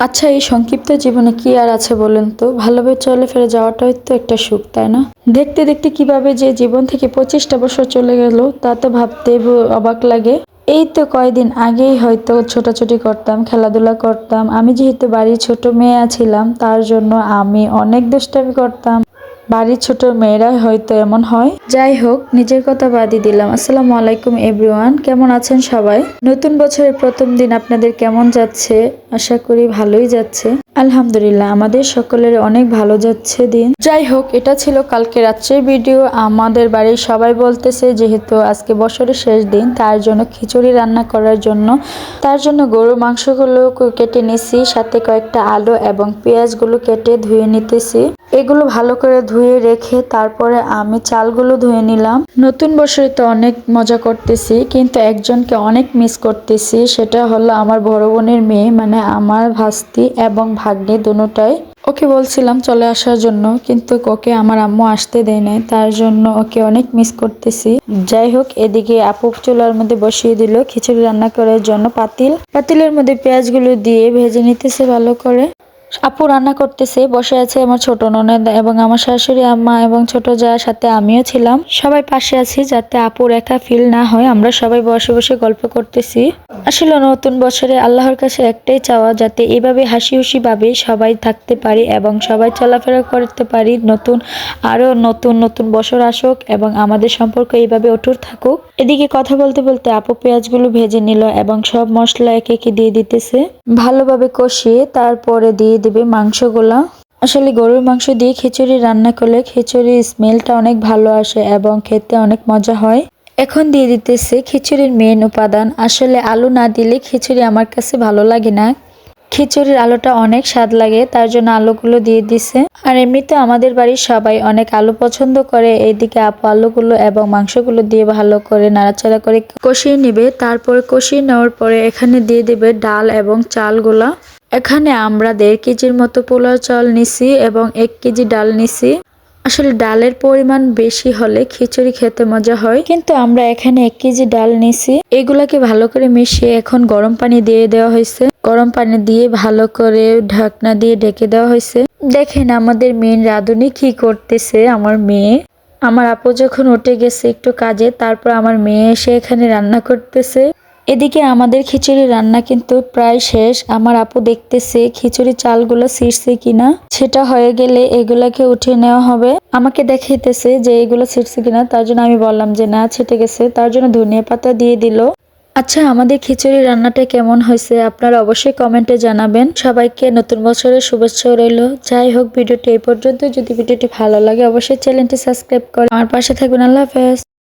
আচ্ছা, এই সংক্ষিপ্ত জীবনে কি আর আছে বলেন তো? ভালোভাবে চলে ফিরে যাওয়াটাই তো একটা সুখ, তাই না? দেখতে দেখতে কিভাবে যে জীবন থেকে 25টা বছর চলে গেল তা তো ভাবতে অবাক লাগে। এই তো কয়দিন আগেই হয়তো ছোটাছুটি করতাম, খেলাধুলা করতাম। আমি যেহেতু বাড়ির ছোট মেয়ে ছিলাম, তার জন্য আমি অনেক দুষ্টামি করতাম। বাড়ির ছোট মেয়েরা হয়তো এমন হয়। যাই হোক, নিজের কথা বাদই দিলাম। আসসালামু আলাইকুম এভরিওয়ান, কেমন আছেন সবাই? নতুন বছরের প্রথম দিন আপনাদের কেমন যাচ্ছে? আশা করি ভালোই যাচ্ছে। আলহামদুলিল্লাহ, আমাদের সকলের অনেক ভালো যাচ্ছে দিন। যাই হোক, এটা ছিল কালকে রাত্রের ভিডিও। আমাদের বাড়ির সবাই বলতেছে যেহেতু আজকে বছরের শেষ দিন, তার জন্য খিচুড়ি রান্না করার জন্য গরুর মাংসগুলো কেটে নিছি, সাথে কয়েকটা আলু এবং পেঁয়াজগুলো কেটে ধুয়ে নিতেছি। এগুলো ভালো করে ধুয়ে রেখে তারপরে আমি চালগুলো ধুয়ে নিলাম। নতুন বছরে তো অনেক মজা করতেছি, কিন্তু একজনকে অনেক মিস করতেছি। সেটা হলো আমার বড় বোনের মেয়ে, মানে আমার ভাস্তি এবং ভাগ্নি দুটোটাই। ওকে বলছিলাম চলে আসার জন্য, কিন্তু ওকে আমার আম্মু আসতে দেয় নাই, তার জন্য ওকে অনেক মিস করতেছি। যাই হোক, এদিকে আপু চুলার মধ্যে বসিয়ে দিল খিচুড়ি রান্না করার জন্য পাতিলের মধ্যে পেঁয়াজগুলো দিয়ে ভেজে নিতেছে ভালো করে। আপু রান্না করতেছে, বসে আছে আমার ছোট ননদ এবং আমার শাশুড়ি আম্মা এবং ছোট যা, সাথে আমিও ছিলাম। সবাই পাশে আছি যাতে আপুর একা ফিল না হয়। আমরা সবাই বসে বসে গল্প করতেছি। আসলে নতুন বছরে আল্লাহর কাছে একটাই চাওয়া, যাতে এভাবে হাসি খুশি ভাবে সবাই থাকতে পারি এবং সবাই চলাফেরা করতে পারি। আরো নতুন নতুন বছর আসুক এবং আমাদের সম্পর্ক এইভাবে অটুট থাকুক। এদিকে কথা বলতে বলতে আপু পেঁয়াজগুলো ভেজে নিল এবং সব মশলা একে একে দিয়ে দিতেছে। ভালোভাবে কষিয়ে তারপরে দিয়ে দিবে মাংসগুলা। আসলে গরুর মাংস দিয়ে খিচুড়ি রান্না করলে খিচুড়ির স্মেলটা অনেক ভালো আসে এবং খেতে অনেক মজা হয়। এখন দিয়ে দিতেছে খিচুড়ির মেন উপাদান। আসলে আলু না দিলে খিচুড়ি আমার কাছে ভালো লাগে না। খিচুড়ির আলুটা অনেক স্বাদ লাগে, তার জন্য আলুগুলো দিয়ে দিছে। আর এমনিতে আমাদের বাড়ির সবাই অনেক আলু পছন্দ করে। এইদিকে আপু আলুগুলো এবং মাংসগুলো দিয়ে ভালো করে নাড়াচাড়া করে কষিয়ে নিবে। তারপরে কষিয়ে নেওয়ার পরে এখানে দিয়ে দিবে ডাল এবং চালগুলা। এখানে আমরা 1.5 কেজির মতো পোলাও চাল নিছি এবং 1 কেজি ডাল নিছি। আসলে ডালের পরিমাণ বেশি হলে খিচুড়ি খেতে মজা হয়, কিন্তু আমরা এখানে 1 কেজি ডাল নিছি। এগুলাকে ভালো করে মিশিয়ে এখন গরম পানি দিয়ে দেওয়া হয়েছে। গরম পানি দিয়ে ভালো করে ঢাকনা দিয়ে ঢেকে দেওয়া হয়েছে। দেখেন আমাদের মেন রাঁধুনি কি করতেছে। আমার মেয়ে, আমার আপু যখন উঠে গেছে একটু কাজে, তারপর আমার মেয়ে এসে এখানে রান্না করতেছে। এদিকে আমাদের খিচুড়ি রান্না কিন্তু প্রায় শেষ। আমার আপু দেখতেছে খিচুড়ি চালগুলো ছিঁড়ছে কিনা। সেটা হয়ে গেলে এগুলাকে উঠিয়ে নেওয়া হবে। আমাকে দেখাইতেছে যে এগুলো ছিঁড়ছে কিনা, তার জন্য আমি বললাম যে না, ছিটে গেছে। তার জন্য ধনিয়া পাতা দিয়ে দিল। আচ্ছা, আমাদের খিচুড়ি রান্নাটা কেমন হয়েছে আপনারা অবশ্যই কমেন্টে জানাবেন। সবাইকে নতুন বছরের শুভেচ্ছা রইল। যাই হোক, ভিডিওটি এই পর্যন্ত। যদি ভিডিওটি ভালো লাগে অবশ্যই চ্যানেলটি সাবস্ক্রাইব করে আমার পাশে থাকবেন। আল্লাহ হাফেজ।